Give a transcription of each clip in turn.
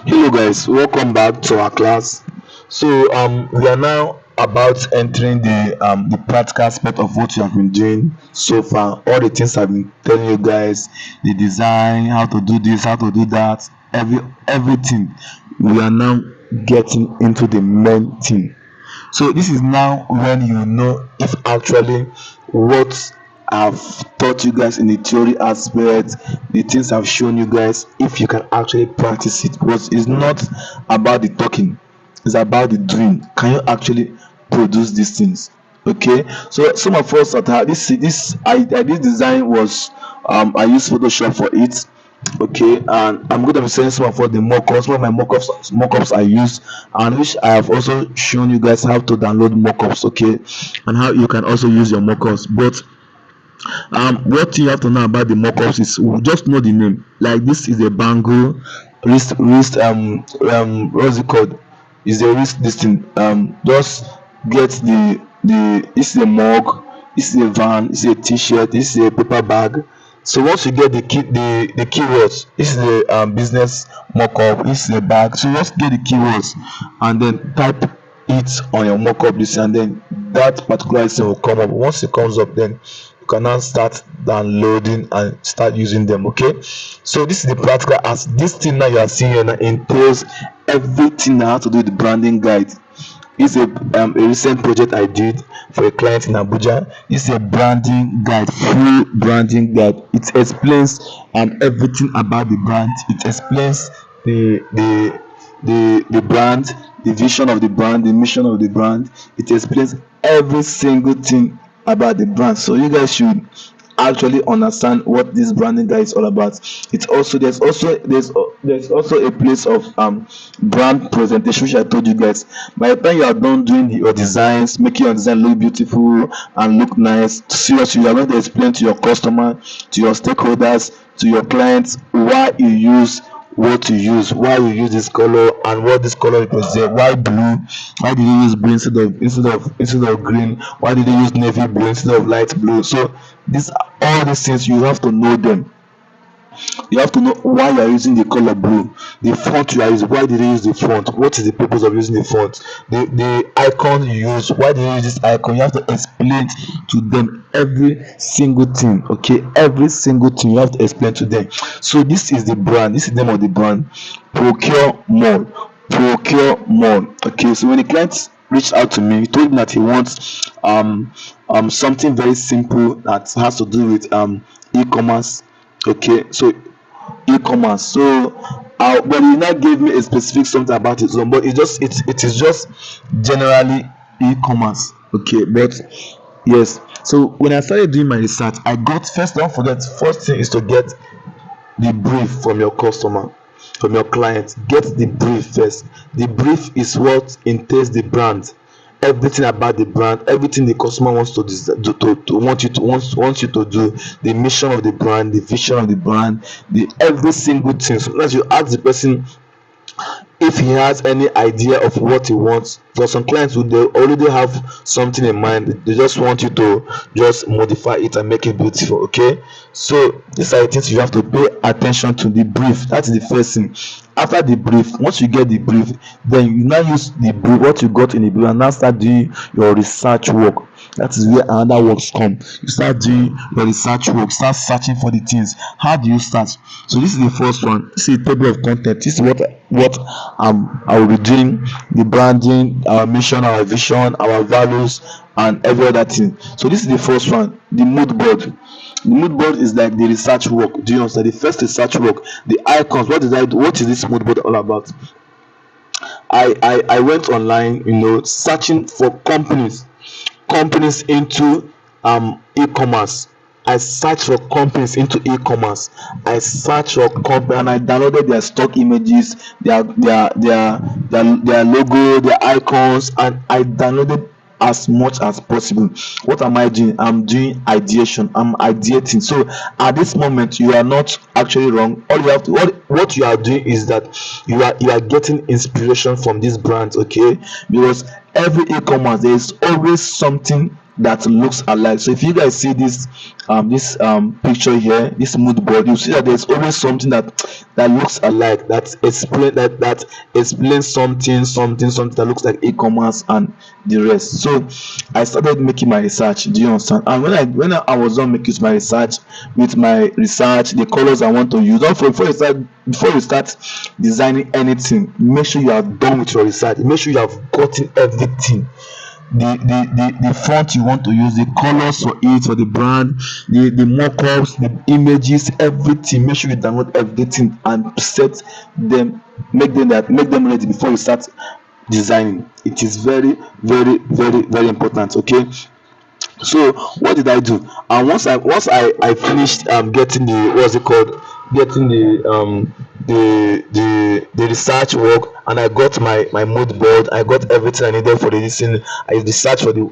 Hello guys, welcome back to our class. We are now about entering the practical aspect of what you have been doing so far. All the things I've been telling you guys, the design, how to do this, how to do that, everything. We are now getting into the main thing. So this is now when you know if actually what I've taught you guys in the theory aspect, the things I've shown you guys, if you can actually practice it. Because it's not about the talking, it's about the doing. Can you actually produce these things? Okay, so some of us that have this design was I used Photoshop for it. Okay, and I'm going to be saying some of my mockups I use, and which I have also shown you guys how to download mockups. Okay, and how you can also use your mockups. But what you have to know about the mockups is just know the name. Like this is a bangle wrist what's it called? Is the wrist this thing. Just get the this is a mug, this is a van, this is a t-shirt, this is a paper bag. So once you get the keywords, this is the business mockup, this is a bag. So just get the keywords and then type it on your mockup this, and then that particular thing will come up. Once it comes up, then you can now start downloading and start using them. Okay, so this is the practical. As this thing now you are seeing here now entails everything that has to do with the branding guide. It's a recent project I did for a client in Abuja. It's a branding guide, full branding guide. It explains everything about the brand. It explains the brand, the vision of the brand, the mission of the brand. It explains every single thing about the brand. So you guys should actually understand what this branding guide is all about. It's also there's also a place of brand presentation, which I told you guys. By the time you are done doing your designs, making your design look beautiful and look nice, seriously, you are going to explain to your customer, to your stakeholders, to your clients why you use what you use, why you use this color and what this color represents. Why blue? Why did you use blue instead of green? Why did you use navy blue instead of light blue? So these all these things you have to know them. You have to know why you are using the color blue, the font you are using, why did you use the font, what is the purpose of using the font, the icon you use, why did you use this icon. You have to explain to them every single thing. Okay, every single thing you have to explain to them. So this is the brand, this is the name of the brand. Procure more. Okay, so when the client reached out to me, he told me that he wants something very simple that has to do with e-commerce. Okay, so e-commerce. So but he now gave me a specific something about it. So but it is just generally e-commerce. Okay, but yes. So when I started doing my research, I got, first, don't forget, first thing is to get the brief from your customer, from your client. Get the brief first. The brief is what entails the brand, everything about the brand, everything the customer wants to wants you to do, the mission of the brand, the vision of the brand, the every single thing. So as you ask the person if he has any idea of what he wants. For some clients who they already have something in mind, they just want you to just modify it and make it beautiful. Okay, so these are the things you have to pay attention to. The brief, that's the first thing. After the brief, once you get the brief, then you now use the brief, what you got in the brief, and now start doing your research work. That is where another works come. You start doing your research work, start searching for the things. How do you start? So this is the first one. This is a table of content. This is what I will be doing: the branding, our mission, our vision, our values, and every other thing. So this is the first one, the mood board. The mood board is like the research work. Do you understand? The first research work, the icons. What did I do? What is this mood board all about? I went online, searching for companies into e-commerce. I search for companies into e-commerce. I search for company and I downloaded their stock images, their logo, their icons, and I downloaded as much as possible. What am I doing? I'm doing ideation. I'm ideating. So at this moment, you are not actually wrong. All you have to what you are doing is that you are getting inspiration from these brands. Okay, because every e-commerce, there is always something that looks alike. So if you guys see this picture here, this mood board, you see that there's always something that looks alike, that explains something that looks like e-commerce and the rest. So I started making my research. Do you understand? And when I was done making my research, the colors I want to use, don't before you start designing anything, make sure you are done with your research. Make sure you have gotten everything, the font you want to use, the colors for it, for the brand, the mock-ups, the images, everything. Make sure you download everything and set them, make them ready before you start designing. It is very, very, very, very important. Okay, so what did I do? And once I finished getting the, what's it called, getting the research work, and I got my mood board, I got everything I needed for the listening. I researched for the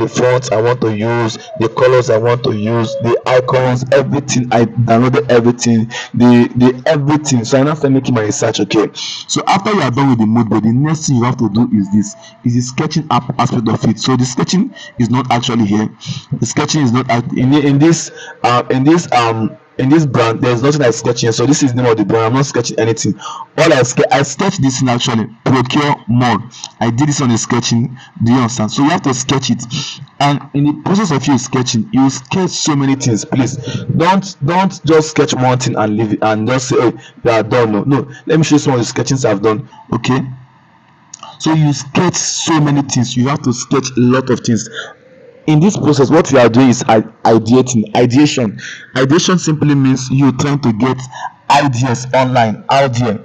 fonts I want to use, the colors I want to use, the icons, everything. I downloaded everything, the everything. So I now start making my research. Okay, so after you are done with the mood board, the next thing you have to do is the sketching aspect of it. So the sketching is not actually here. The sketching is not in this brand. There's nothing like sketching. So this is the name of the brand. I'm not sketching anything. All I sketched this in actually Procure More. I did this on the sketching. Do you understand? So you have to sketch it, and in the process of you sketching, you sketch so many things. Please don't just sketch one thing and leave it and just say, oh, you are done. No, let me show you some of the sketchings I've done. Okay, so you sketch so many things. You have to sketch a lot of things. In this process, what we are doing is ideation simply means you trying to get ideas online out there.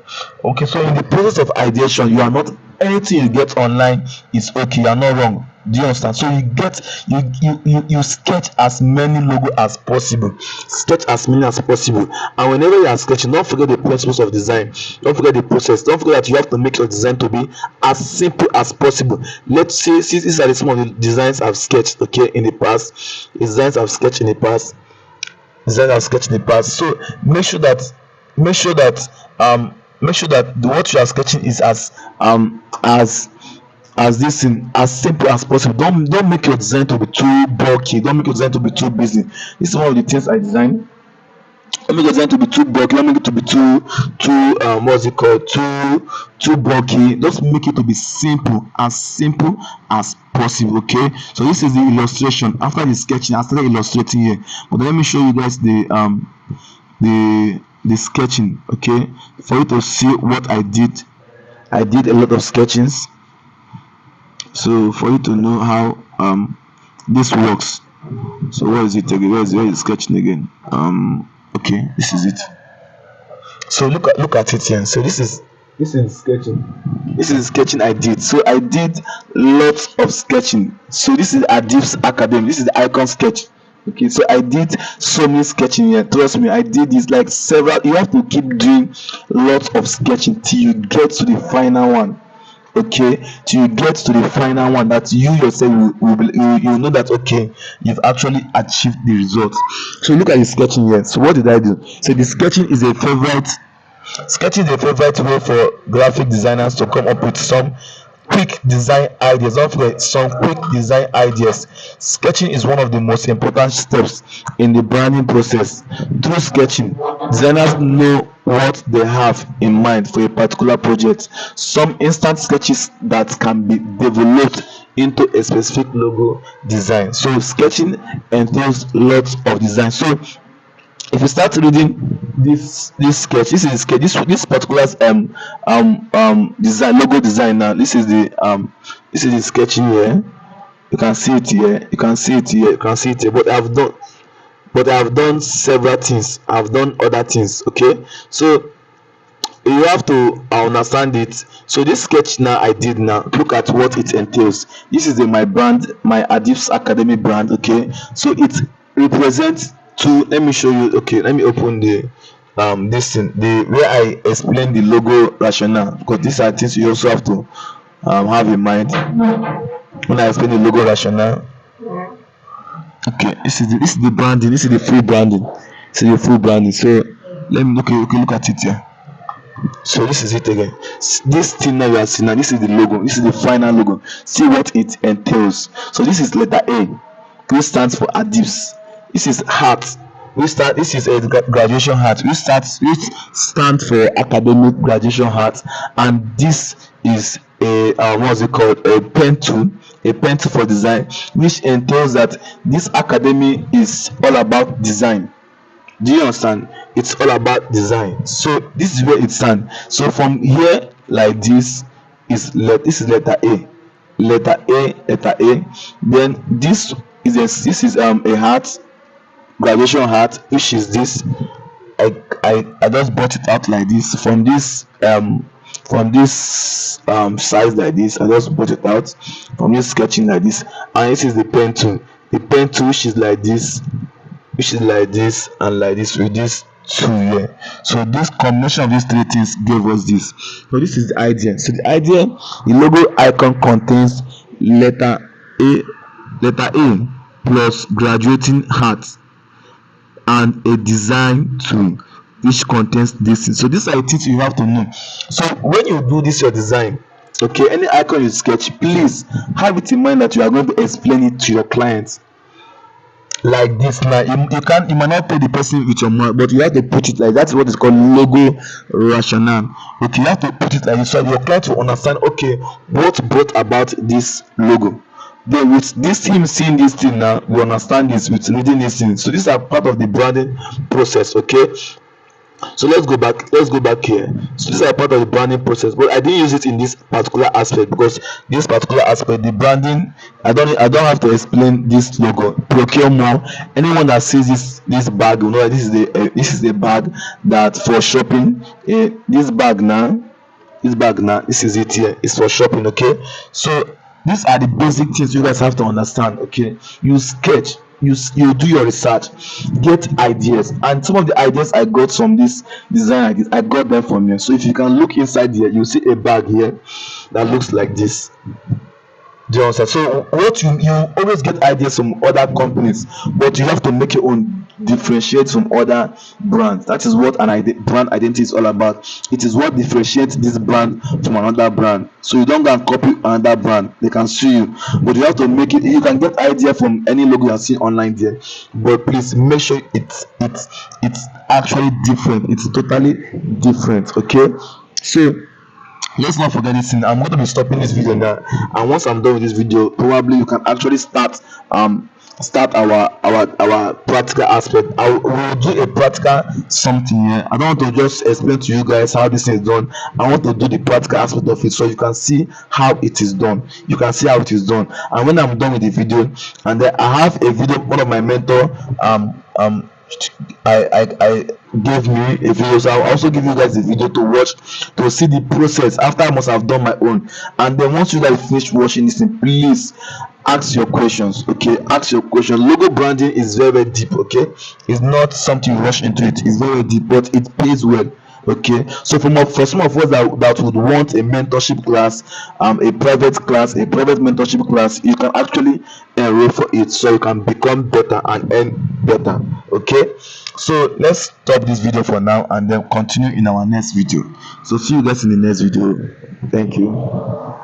Okay, so in the process of ideation, you are not, anything you get online is okay, you are not wrong. Do you understand? So you sketch as many logo as possible, and whenever you are sketching, don't forget the principles of design, don't forget the process, don't forget that you have to make your design to be as simple as possible. Let's say, since these are some of the designs I've sketched, okay, in the past, so make sure that what you are sketching is as this thing, as simple as possible. Don't make your design to be too bulky, don't make your design to be too busy. This is one of the things I design. Don't make your design to be too bulky, don't make it to be too what's it called, too bulky. Just make it to be simple as possible. Okay, so this is the illustration. After the sketching, I started illustrating here, but let me show you guys the sketching. Okay, for you to see what I did a lot of sketchings. So for you to know how this works. So where is it again? Where is the sketching again? Okay, this is it. So look at it here. So this is sketching. This is sketching I did. So I did lots of sketching. So this is Adib's Academy. This is the icon sketch. Okay, so I did so many sketching here. Trust me, I did this like several. You have to keep doing lots of sketching till you get to the final one. Okay, till you get to the final one that you yourself will know that okay, you've actually achieved the result. So look at the sketching here. So what did I do? So the sketching is a favorite way for graphic designers to come up with some quick design ideas. Don't forget, some quick design ideas. Sketching is one of the most important steps in the branding process. Through sketching, designers know what they have in mind for a particular project. Some instant sketches that can be developed into a specific logo design. So sketching entails lots of design. So if you start reading this sketch, this particular design, logo design. Now this is the sketching here. You can see it here, but I've done several things. I've done other things. Okay, so you have to understand it. So this sketch now I did, now look at what it entails. This is my brand, my Adib's Academy brand. Okay, so it represents two. Let me show you. Okay, let me open the this thing, the where I explain the logo rationale, because these are things you also have to have in mind when I explain the logo rationale. Okay, this is the branding. This is the full branding. So let me look at it here. So this is it again. This thing now you are seeing now, this is the logo, this is the final logo. See what it entails. So this is letter A, which stands for Adibs. This is heart, this is a graduation hat, which stands for academic graduation hat. And this is a what's it called, a pen tool, for design, which entails that this academy is all about design. Do you understand? It's all about design. So this is where it stands. So from here, like this this is letter A, letter A. Then this is a hat, graduation hat, which is this. I just brought it out like this from this size like this. I just brought it out from this sketching like this. And this is the pen tool, which is like this, and like this, with this two here. So this combination of these three things gave us this. So this is the idea. So the idea, the logo icon contains letter A plus graduating hat and a design tool which contains this thing. So these are the things you have to know. So when you do this your design, okay, any icon you sketch, please have it in mind that you are going to explain it to your clients like this. Now you might not pay the person with your mouth, but you have to put it like that's what is called logo rationale. Okay, you have to put it like this so your client will understand, okay, what brought about this logo. Then with this him seeing this thing now, we understand this with reading this thing. So these are part of the branding process. Okay, so let's go back here. So these are part of the branding process, but I didn't use it in this particular aspect because this particular aspect, the branding, I don't have to explain this logo. Procure more. Anyone that sees this bag will know that this is the bag that for shopping. This bag now, this is it here. It's for shopping. Okay, so these are the basic things you guys have to understand. Okay, you sketch, you do your research, get ideas, and some of the ideas I got from this design ideas, I got them from here. So if you can look inside here, you see a bag here that looks like this. Do you understand? So what you always get ideas from other companies, but you have to make your own, differentiate from other brands. That is what brand identity is all about. It is what differentiates this brand from another brand. So you don't go and copy another brand, they can sue you, but you have to make it. You can get idea from any logo you are seeing online there, but please make sure it's actually different. It's totally different. Okay, so let's not forget this thing. I'm going to be stopping this video now, and once I'm done with this video, probably you can actually start our practical aspect. We'll do a practical something here. I don't want to just explain to you guys how this thing is done. I want to do the practical aspect of it so you can see how it is done. You can see how it is done. And when I'm done with the video, and then I have a video, one of my mentor I gave me a video, so I'll also give you guys a video to watch to see the process after I must have done my own. And then once you guys finish watching this thing, please ask your questions. Okay, ask your questions. Logo branding is very deep. Okay, it's not something you rush into it. It's very deep, but it pays well. Okay, so for some of us that would want a mentorship class, a private mentorship class, you can actually enroll for it so you can become better and earn better. Okay, so let's stop this video for now and then continue in our next video. So see you guys in the next video. Thank you.